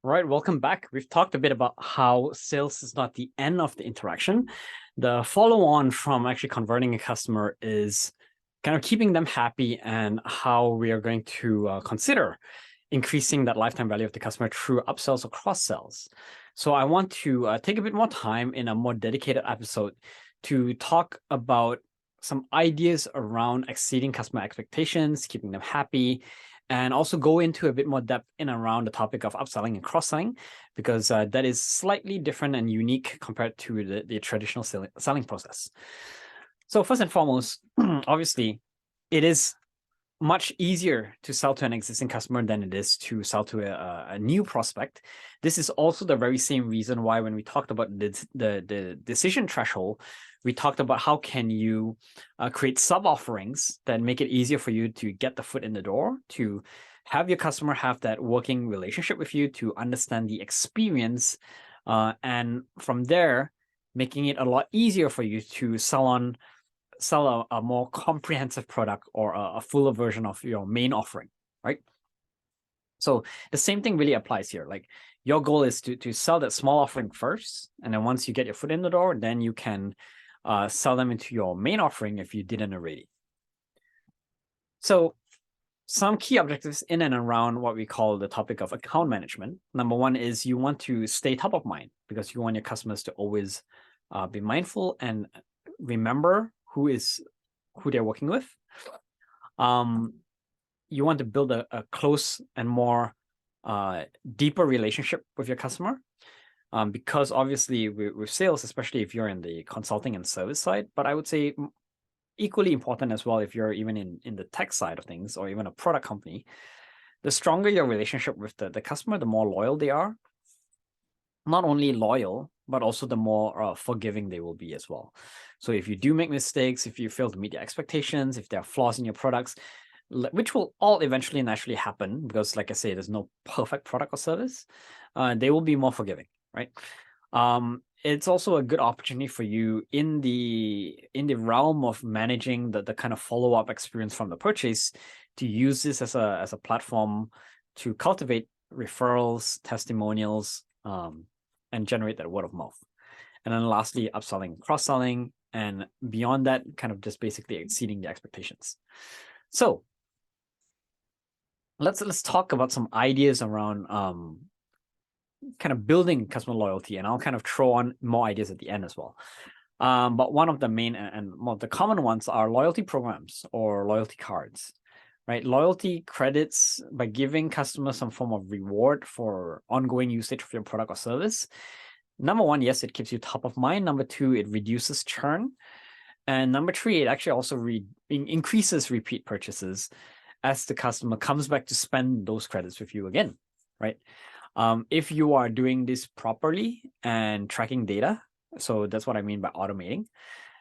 Right, welcome back. We've talked a bit about how sales is not the end of the interaction. The follow on from actually converting a customer is kind of keeping them happy and how we are going to consider increasing that lifetime value of the customer through upsells or cross sells. So, I want to take a bit more time in a more dedicated episode to talk about some ideas around exceeding customer expectations, keeping them happy, and also go into a bit more depth in and around the topic of upselling and cross-selling, because that is slightly different and unique compared to the traditional selling process. So first and foremost, obviously, it is much easier to sell to an existing customer than it is to sell to a new prospect. This is also the very same reason why when we talked about the decision threshold, we talked about how can you create sub offerings that make it easier for you to get the foot in the door, to have your customer have that working relationship with you, to understand the experience, and from there, making it a lot easier for you to sell a more comprehensive product or a fuller version of your main offering, right? So the same thing really applies here. Like your goal is to sell that small offering first, and then once you get your foot in the door, then you can sell them into your main offering if you didn't already. So some key objectives in and around what we call the topic of account management. Number one is you want to stay top of mind because you want your customers to always be mindful and remember who they're working with. You want to build a close and more deeper relationship with your customer, because obviously with sales, especially if you're in the consulting and service side, but I would say equally important as well if you're even in the tech side of things or even a product company, the stronger your relationship with the customer, the more loyal they are. Not only loyal, but also the more forgiving they will be as well. So if you do make mistakes, if you fail to meet their expectations, if there are flaws in your products, which will all eventually naturally happen because, like I say, there's no perfect product or service, they will be more forgiving, right? It's also a good opportunity for you in the realm of managing the kind of follow-up experience from the purchase to use this as a platform to cultivate referrals, testimonials, and generate that word of mouth. And then lastly, upselling, cross-selling, and beyond that, kind of just basically exceeding the expectations. So let's talk about some ideas around kind of building customer loyalty, and I'll kind of throw on more ideas at the end as well. But one of the main and one of the common ones are loyalty programs or loyalty cards, right? Loyalty credits by giving customers some form of reward for ongoing usage of your product or service. Number one, yes, it keeps you top of mind. Number two, it reduces churn. And number three, it actually also increases repeat purchases as the customer comes back to spend those credits with you again, right? If you are doing this properly and tracking data, so that's what I mean by automating.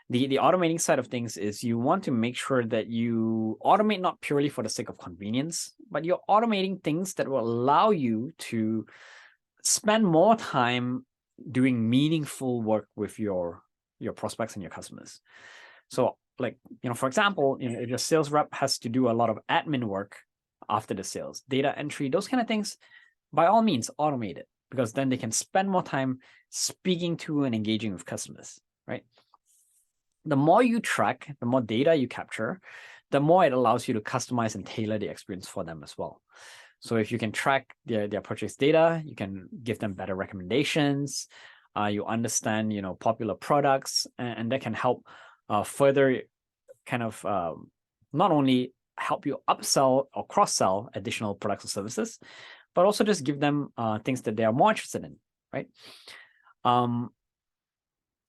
The automating side of things is you want to make sure that you automate not purely for the sake of convenience, but you're automating things that will allow you to spend more time doing meaningful work with your prospects and your customers. So, like, for example, if your sales rep has to do a lot of admin work after the sales, data entry, those kind of things, by all means, automate it, because then they can spend more time speaking to and engaging with customers, right? The more you track, the more data you capture, the more it allows you to customize and tailor the experience for them as well. So if you can track their purchase data, you can give them better recommendations. You understand, popular products, and that can help further kind of not only help you upsell or cross-sell additional products or services, but also just give them things that they are more interested in, right?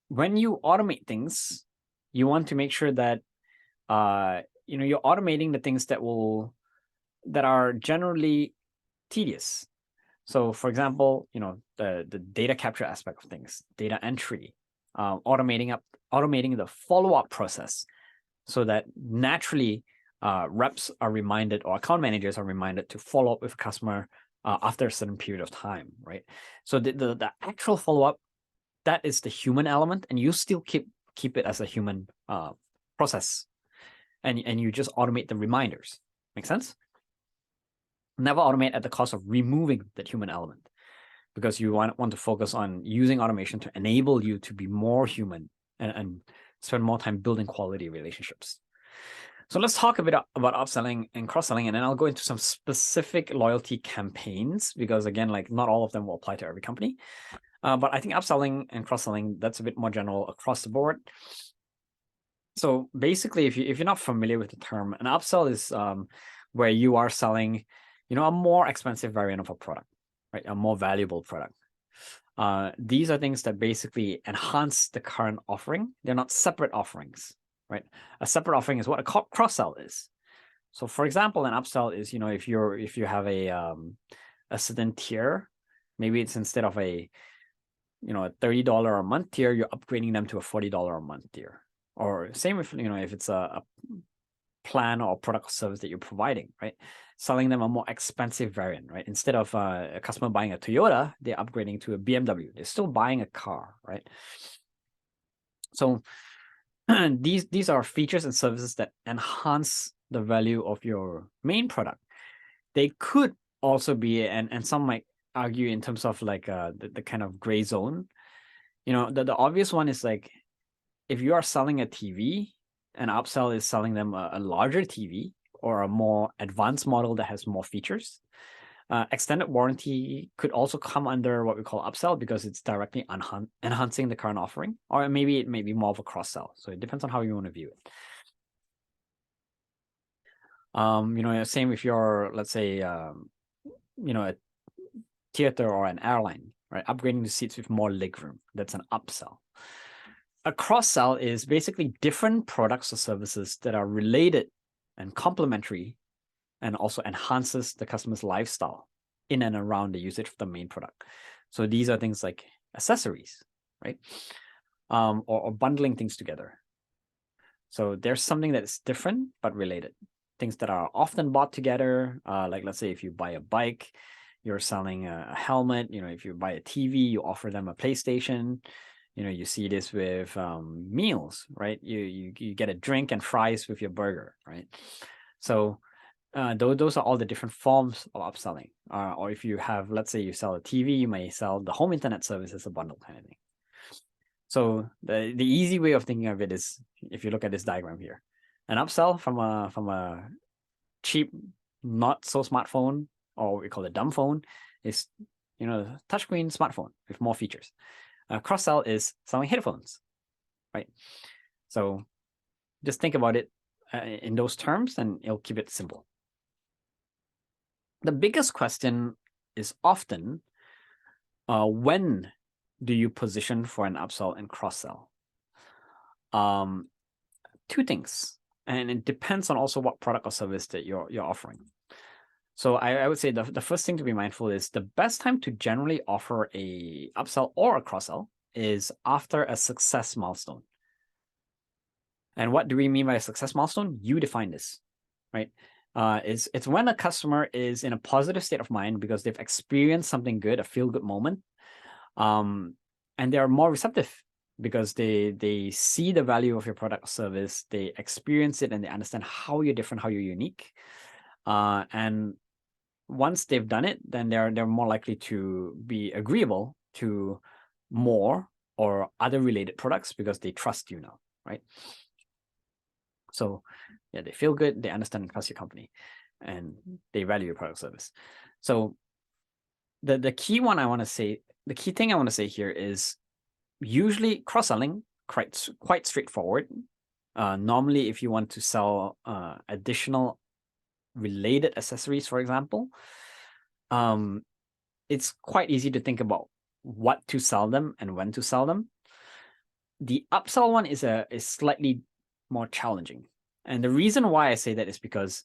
When you automate things, you want to make sure that you're automating the things that are generally tedious. So, for example, the data capture aspect of things, data entry, automating the follow-up process, so that naturally reps are reminded or account managers are reminded to follow up with a customer after a certain period of time, right? So the actual follow-up, that is the human element, and you still keep it as a human process, and you just automate the reminders. Make sense? Never automate at the cost of removing that human element. because you want to focus on using automation to enable you to be more human and spend more time building quality relationships. So let's talk a bit about upselling and cross-selling, and then I'll go into some specific loyalty campaigns, because again, like not all of them will apply to every company. But I think upselling and cross-selling, that's a bit more general across the board. So basically, if you're not familiar with the term, an upsell is where you are selling, a more expensive variant of a product, right? A more valuable product. These are things that basically enhance the current offering. They're not separate offerings, right? A separate offering is what a cross-sell is. So for example, an upsell is, if you have a certain tier, maybe it's instead of a $30 a month tier, you're upgrading them to a $40 a month tier. Or same if if it's a plan or product or service that you're providing, right? Selling them a more expensive variant, right? Instead of a customer buying a Toyota, they're upgrading to a BMW. They're still buying a car, right? So these are features and services that enhance the value of your main product. They could also be, and some might argue in terms of like the kind of gray zone. The obvious one is like, if you are selling a TV, an upsell is selling them a larger TV or a more advanced model that has more features. Extended warranty could also come under what we call upsell, because it's directly enhancing the current offering, or maybe it may be more of a cross-sell. So it depends on how you want to view it. Same if you're, let's say, a theater or an airline, right? Upgrading the seats with more legroom. That's an upsell. A cross-sell is basically different products or services that are related and complementary, and also enhances the customer's lifestyle in and around the usage of the main product. So these are things like accessories, right? Or bundling things together. So there's something that's different but related. Things that are often bought together, like let's say if you buy a bike, you're selling a helmet. If you buy a TV, you offer them a PlayStation. You see this with meals, right? You get a drink and fries with your burger, right? So those are all the different forms of upselling. Or if you have, let's say you sell a TV, you may sell the home internet service as a bundle kind of thing. So the easy way of thinking of it is, if you look at this diagram here, an upsell from a cheap, not so smartphone, or what we call a dumb phone, is touchscreen smartphone with more features. Cross-sell is selling headphones, right? So just think about it in those terms, and it'll keep it simple. The biggest question is often, when do you position for an upsell and cross-sell? Two things, and it depends on also what product or service that you're offering. So I would say the first thing to be mindful is the best time to generally offer a upsell or a cross-sell is after a success milestone. And what do we mean by a success milestone? You define this, right? It's when a customer is in a positive state of mind because they've experienced something good, a feel-good moment, and they're more receptive because they see the value of your product or service, they experience it, and they understand how you're different, how you're unique. And once they've done it, then they're more likely to be agreeable to more or other related products because they trust you now, right? So yeah, they feel good, they understand and trust your company, and they value your product service. So the key thing I want to say here is usually cross-selling quite straightforward. Normally, if you want to sell additional related accessories, for example, it's quite easy to think about what to sell them and when to sell them. The upsell one is slightly more challenging. And the reason why I say that is because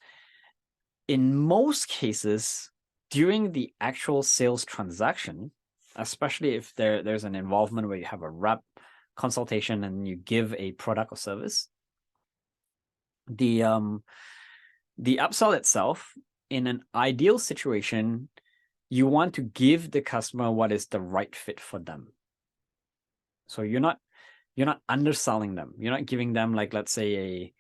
in most cases, during the actual sales transaction, especially if there's an involvement where you have a rep consultation and you give a product or service, the upsell itself, in an ideal situation, you want to give the customer what is the right fit for them. So you're not underselling them. You're not giving them, like, let's say, a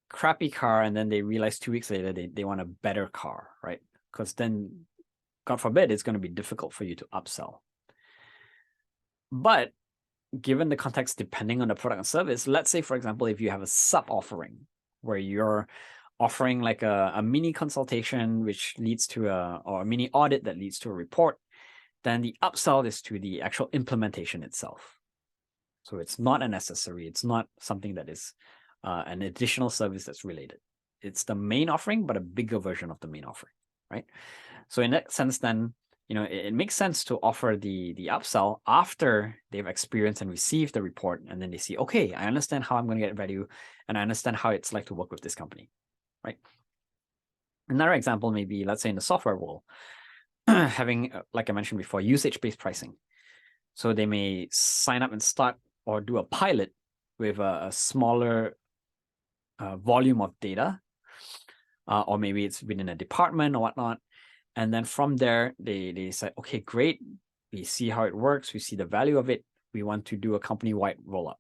crappy car and then they realize 2 weeks later they want a better car, right? Because then God forbid, it's going to be difficult for you to upsell. But given the context, depending on the product and service, let's say, for example, if you have a sub offering where you're offering like a mini consultation, which leads to or a mini audit that leads to a report, then the upsell is to the actual implementation itself. So it's not an accessory. It's not something that is an additional service that's related. It's the main offering, but a bigger version of the main offering, right? So in that sense, then, it makes sense to offer the upsell after they've experienced and received the report, and then they see, okay, I understand how I'm going to get value, and I understand how it's like to work with this company, right? Another example may be, let's say in the software world, having, like I mentioned before, usage-based pricing. So they may sign up and start or do a pilot with a smaller volume of data, or maybe it's within a department or whatnot. And then from there, they say, okay, great. We see how it works. We see the value of it. We want to do a company-wide rollout,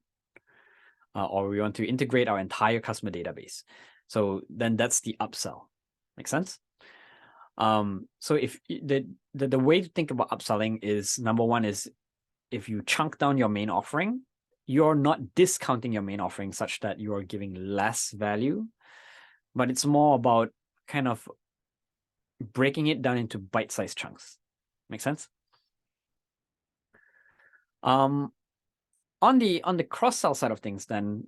or we want to integrate our entire customer database. So then that's the upsell. Make sense? So if the way to think about upselling is, number one is, if you chunk down your main offering, you're not discounting your main offering such that you are giving less value, but it's more about kind of breaking it down into bite-sized chunks. Make sense? On the cross-sell side of things, then,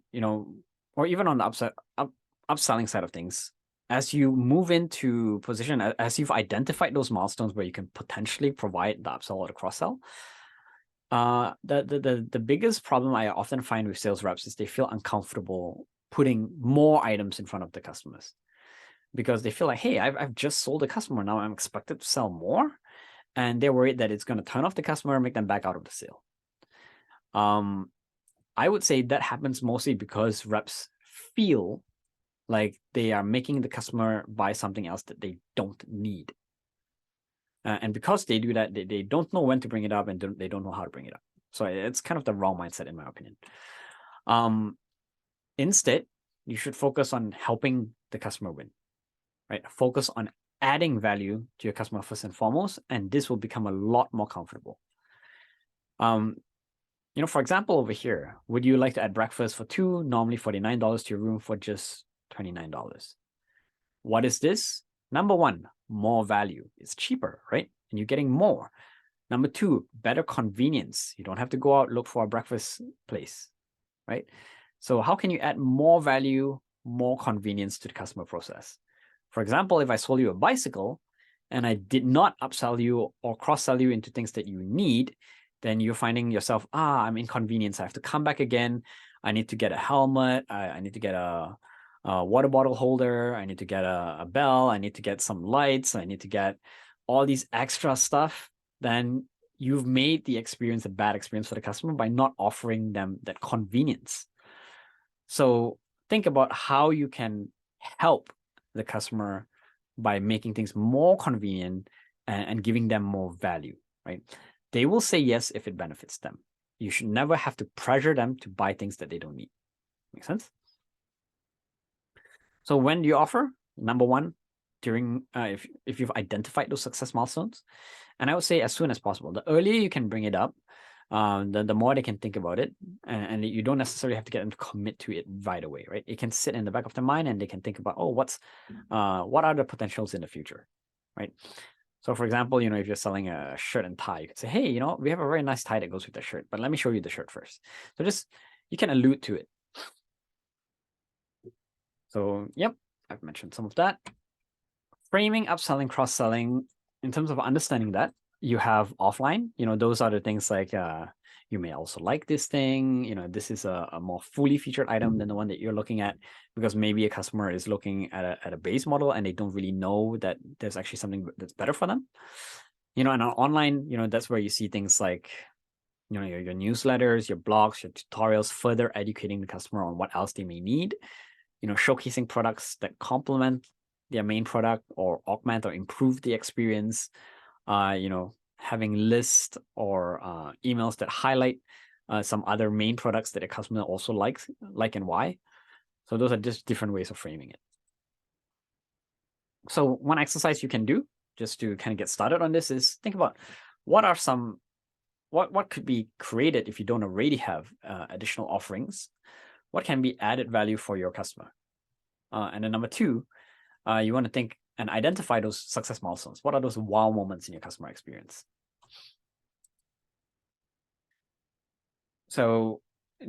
or even on the upselling side of things, as you move into position, as you've identified those milestones where you can potentially provide the upsell or the cross-sell, the biggest problem I often find with sales reps is they feel uncomfortable putting more items in front of the customers, because they feel like, hey, I've just sold a customer, now I'm expected to sell more, and they're worried that it's going to turn off the customer and make them back out of the sale. I would say that happens mostly because reps feel like they are making the customer buy something else that they don't need. And because they do that, they don't know when to bring it up, and they don't know how to bring it up. So it's kind of the wrong mindset, in my opinion. Instead, you should focus on helping the customer win, right? Focus on adding value to your customer first and foremost, and this will become a lot more comfortable. For example, over here, would you like to add breakfast for two, normally $49, to your room for just $29? What is this? Number one, more value. It's cheaper, right? And you're getting more. Number two, better convenience. You don't have to go out look for a breakfast place, right? So how can you add more value, more convenience to the customer process? For example, if I sold you a bicycle and I did not upsell you or cross-sell you into things that you need, then you're finding yourself, I'm inconvenienced. I have to come back again. I need to get a helmet. I need to get a water bottle holder. I need to get a bell. I need to get some lights. I need to get all these extra stuff. Then you've made the experience a bad experience for the customer by not offering them that convenience. So think about how you can help the customer by making things more convenient and giving them more value, right? They will say yes if it benefits them. You should never have to pressure them to buy things that they don't need. Make sense? So when do you offer? Number one, during if you've identified those success milestones, and I would say as soon as possible. The earlier you can bring it up, the more they can think about it, and you don't necessarily have to get them to commit to it right away, right? It can sit in the back of their mind, and they can think about, what are the potentials in the future, right? So for example, if you're selling a shirt and tie, you could say, hey, we have a very nice tie that goes with the shirt, but let me show you the shirt first. So you can allude to it. So, yep, I've mentioned some of that. Framing, upselling, cross-selling, in terms of understanding that, you have offline, those are the things like, you may also like this thing, this is a more fully featured item than the one that you're looking at, because maybe a customer is looking at a base model and they don't really know that there's actually something that's better for them. And on online, that's where you see things like, your newsletters, your blogs, your tutorials, further educating the customer on what else they may need, showcasing products that complement their main product or augment or improve the experience, having lists or emails that highlight some other main products that a customer also likes, and why. So those are just different ways of framing it. So one exercise you can do just to kind of get started on this is think about what are some what could be created if you don't already have additional offerings. What can be added value for your customer? And then number two, you want to think and identify those success milestones. What are those wow moments in your customer experience? So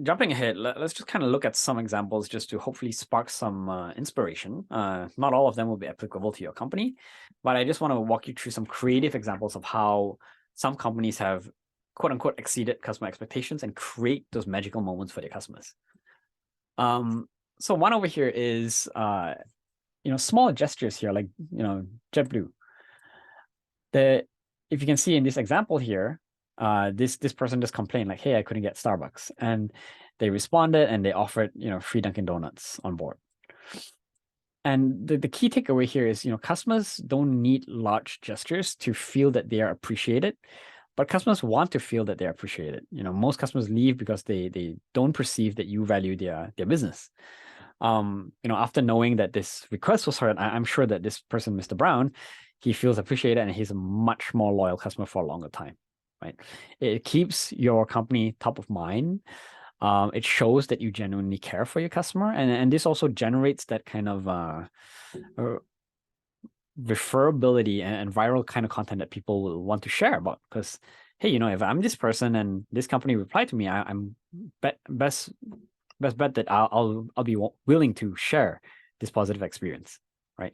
jumping ahead, let's just kind of look at some examples just to hopefully spark some inspiration. Not all of them will be applicable to your company, but I just want to walk you through some creative examples of how some companies have quote unquote exceeded customer expectations and create those magical moments for their customers. So one over here is small gestures here, like JetBlue. If you can see in this example here, this person just complained like, hey, I couldn't get Starbucks, and they responded and they offered free Dunkin' Donuts on board. And the key takeaway here is customers don't need large gestures to feel that they are appreciated, but customers want to feel that they're appreciated. Most customers leave because they don't perceive that you value their business. After knowing that this request was heard, I'm sure that this person, Mr. Brown, he feels appreciated and he's a much more loyal customer for a longer time, right? It keeps your company top of mind. It shows that you genuinely care for your customer, and this also generates that kind of referability and viral kind of content that people will want to share about. Because hey, if I'm this person and this company replied to me, I'm best bet that I'll be willing to share this positive experience, right?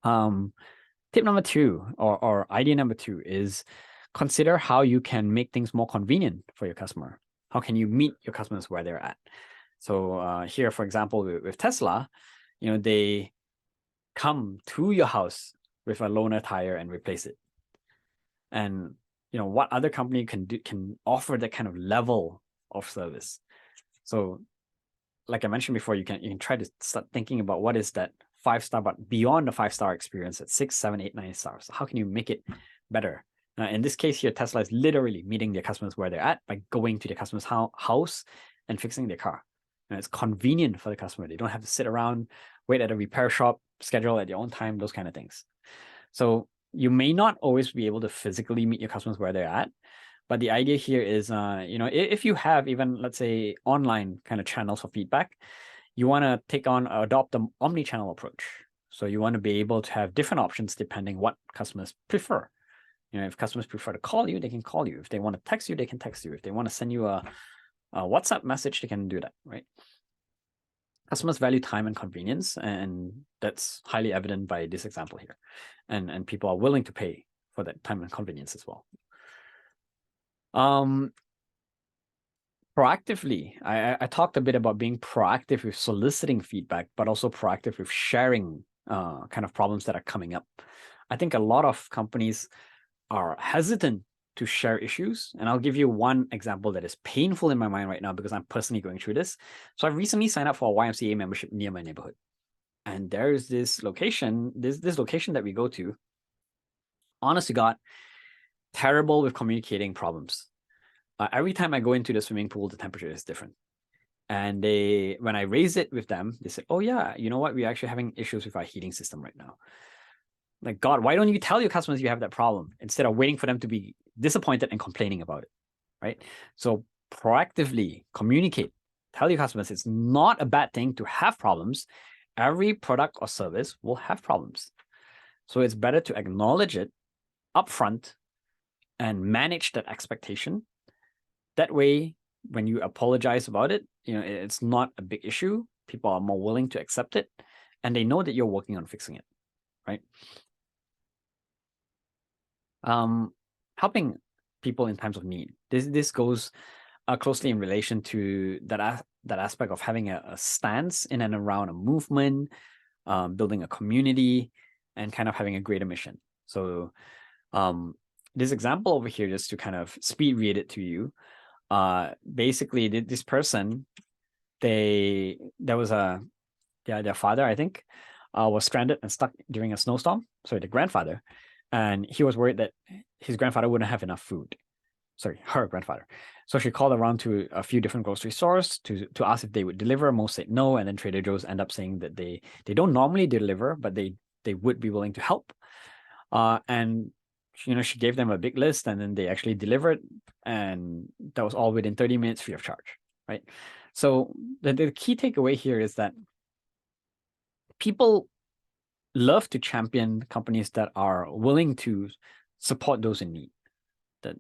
Tip number two, or idea number two, is consider how you can make things more convenient for your customer. How can you meet your customers where they're at? So here, for example, with Tesla, they come to your house with a loaner tire and replace it. And what other company can offer that kind of level of service? So like I mentioned before, you can try to start thinking about what is that 5-star, but beyond the 5-star experience at 6, 7, 8, 9 stars. How can you make it better? In this case here, Tesla is literally meeting their customers where they're at by going to the customer's house and fixing their car. And it's convenient for the customer. They don't have to sit around, wait at a repair shop, schedule at their own time, those kind of things. So you may not always be able to physically meet your customers where they're at, but the idea here is, if you have even, let's say, online kind of channels for feedback, you want to adopt the omni-channel approach. So you want to be able to have different options depending what customers prefer. If customers prefer to call you, they can call you. If they want to text you, they can text you. If they want to send you a WhatsApp message, they can do that, right? Customers value time and convenience, and that's highly evident by this example here. And people are willing to pay for that time and convenience as well. Proactively, I talked a bit about being proactive with soliciting feedback, but also proactive with sharing kind of problems that are coming up. I think a lot of companies are hesitant to share issues. And I'll give you one example that is painful in my mind right now because I'm personally going through this. So I recently signed up for a YMCA membership near my neighborhood. And there's this location, this location that we go to, honest to God, terrible with communicating problems. Every time I go into the swimming pool, the temperature is different. And when I raise it with them, they said, oh yeah, you know what? We're actually having issues with our heating system right now. Like, God, why don't you tell your customers you have that problem instead of waiting for them to be disappointed and complaining about it, right? So proactively communicate, tell your customers it's not a bad thing to have problems. Every product or service will have problems. So it's better to acknowledge it upfront and manage that expectation. That way, when you apologize about it, it's not a big issue. People are more willing to accept it, and they know that you're working on fixing it, right? Helping people in times of need. This goes closely in relation to that aspect of having a stance in and around a movement, building a community, and kind of having a greater mission. So this example over here, just to kind of speed read it to you, basically this person, their father, I think, was stranded and stuck during a snowstorm. Sorry, the grandfather. And he was worried that his grandfather wouldn't have enough food. Sorry, her grandfather. So she called around to a few different grocery stores to ask if they would deliver. Most said no, and then Trader Joe's end up saying that they don't normally deliver, but they they would be willing to help. And she gave them a big list, and then they actually delivered, and that was all within 30 minutes free of charge, right? So the key takeaway here is that people love to champion companies that are willing to support those in need, that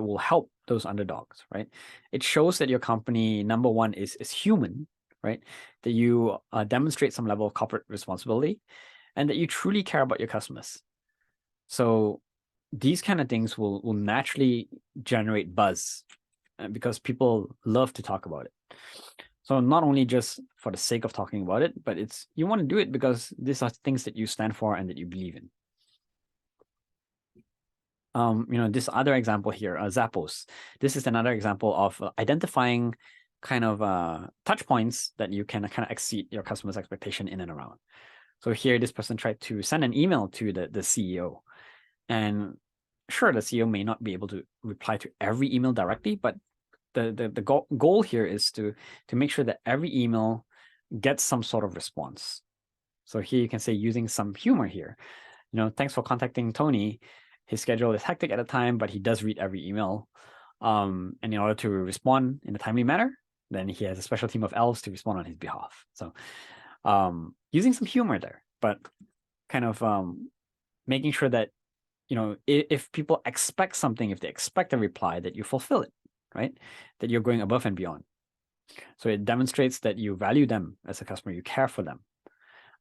will help those underdogs, right? It shows that your company, number one, is human, right? That you demonstrate some level of corporate responsibility, and that you truly care about your customers. So these kind of things will naturally generate buzz, because people love to talk about it. So not only just for the sake of talking about it, but you want to do it because these are things that you stand for and that you believe in. This other example here, Zappos. This is another example of identifying kind of touch points that you can kind of exceed your customer's expectation in and around. So here, this person tried to send an email to the CEO, and sure, the CEO may not be able to reply to every email directly, but the goal here is to make sure that every email gets some sort of response. So here you can say, using some humor here, thanks for contacting Tony. His schedule is hectic at a time, but he does read every email. And in order to respond in a timely manner, then he has a special team of elves to respond on his behalf. So using some humor there, but kind of making sure that, if people expect something, if they expect a reply, that you fulfill it, right? That you're going above and beyond. So it demonstrates that you value them as a customer, you care for them.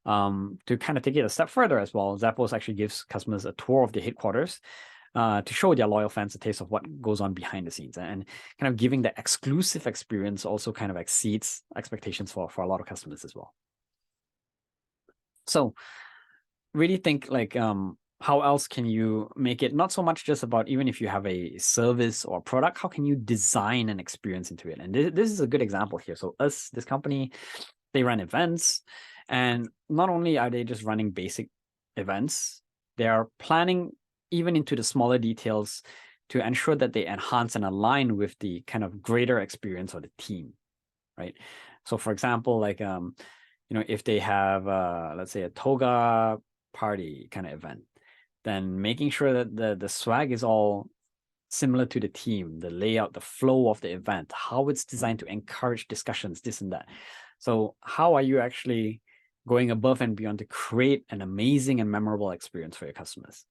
To kind of take it a step further as well, Zappos actually gives customers a tour of the headquarters to show their loyal fans a taste of what goes on behind the scenes. And kind of giving the exclusive experience also kind of exceeds expectations for a lot of customers as well. So really think like, how else can you make it not so much just about, even if you have a service or product, how can you design an experience into it? And this is a good example here. So this company, they run events, and not only are they just running basic events, they are planning even into the smaller details to ensure that they enhance and align with the kind of greater experience of the team, right? So for example, like, if they have, let's say, a toga party kind of event, then making sure that the swag is all similar to the team, the layout, the flow of the event, how it's designed to encourage discussions, this and that. So how are you actually going above and beyond to create an amazing and memorable experience for your customers?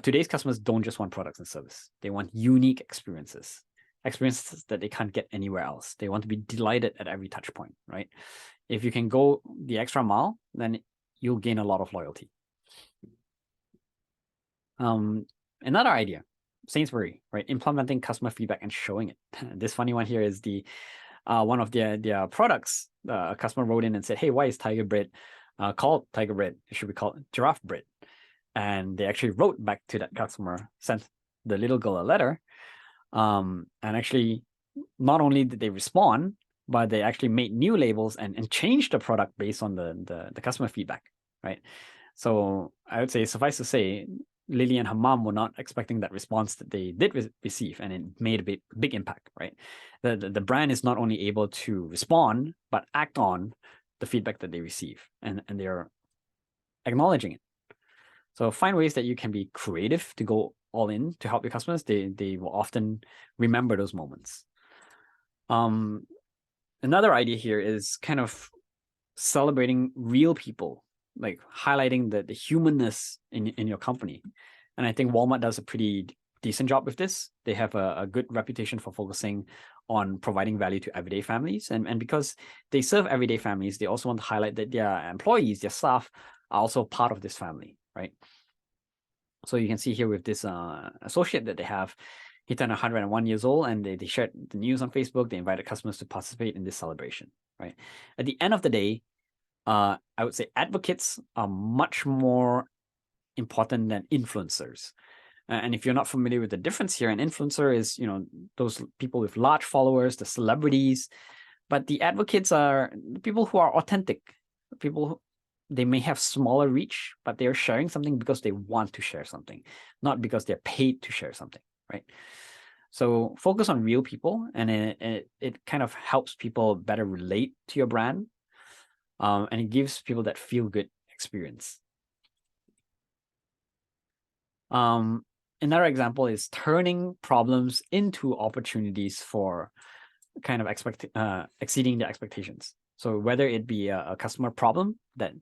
Today's customers don't just want products and service. They want unique experiences that they can't get anywhere else. They want to be delighted at every touch point, right? If you can go the extra mile, then you'll gain a lot of loyalty. Another idea, Sainsbury, right? Implementing customer feedback and showing it. This funny one here is one of their products. A customer wrote in and said, "Hey, why is tiger bread called tiger bread? It should be called giraffe bread." And they actually wrote back to that customer, sent the little girl a letter, and actually not only did they respond, but they actually made new labels and changed the product based on the customer feedback, right? So I would say, suffice to say, Lily and her mom were not expecting that response that they did receive, and it made a big impact, right? The brand is not only able to respond, but act on the feedback that they receive, and they're acknowledging it. So find ways that you can be creative to go all in to help your customers. They will often remember those moments. Another idea here is kind of celebrating real people, like highlighting the humanness in your company. And I think Walmart does a pretty decent job with this. They have a good reputation for focusing on providing value to everyday families. And because they serve everyday families, they also want to highlight that their employees, their staff, are also part of this family, right? So you can see here with this associate that they have, he turned 101 years old, and they shared the news on Facebook. They invited customers to participate in this celebration, right? At the end of the day, I would say advocates are much more important than influencers. And if you're not familiar with the difference here, an influencer is, those people with large followers, the celebrities, but the advocates are people who are authentic, people who, they may have smaller reach, but they're sharing something because they want to share something, not because they're paid to share something, right? So focus on real people, and it kind of helps people better relate to your brand. And it gives people that feel-good experience. Another example is turning problems into opportunities for kind of exceeding the expectations. So whether it be a customer problem that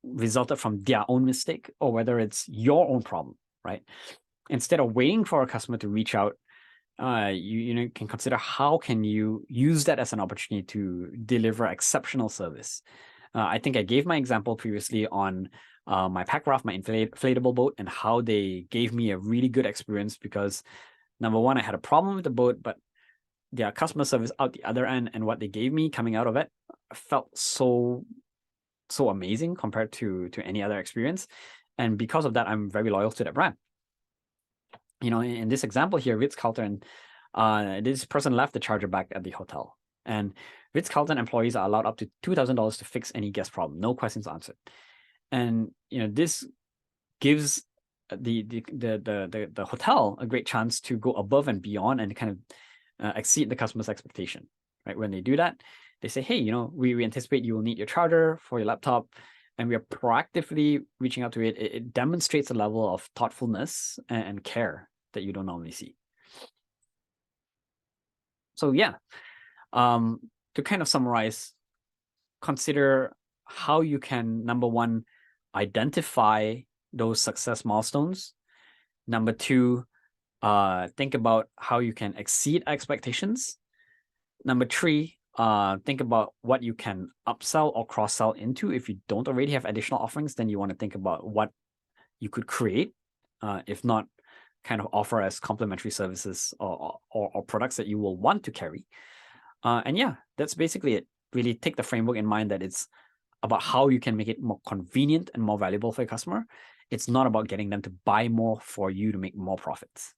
resulted from their own mistake, or whether it's your own problem, right? Instead of waiting for a customer to reach out, you can consider how can you use that as an opportunity to deliver exceptional service. I think I gave my example previously on my Packraft, my inflatable boat, and how they gave me a really good experience because number one, I had a problem with the boat, but their customer service out the other end and what they gave me coming out of it felt so amazing compared to any other experience. And because of that, I'm very loyal to that brand. In this example here, Ritz-Carlton, this person left the charger back at the hotel. And Ritz-Carlton employees are allowed up to $2,000 to fix any guest problem, no questions answered. And this gives the hotel a great chance to go above and beyond and kind of exceed the customer's expectation, right? When they do that, they say, hey, we anticipate you will need your charger for your laptop, and we are proactively reaching out to it. It demonstrates a level of thoughtfulness and care that you don't normally see. So yeah, to kind of summarize, consider how you can, number one, identify those success milestones. Number two, think about how you can exceed expectations. Number three, think about what you can upsell or cross-sell into. If you don't already have additional offerings, then you want to think about what you could create, if not kind of offer as complementary services or products that you will want to carry. And yeah, that's basically it. Really take the framework in mind that it's about how you can make it more convenient and more valuable for your customer. It's not about getting them to buy more for you to make more profits.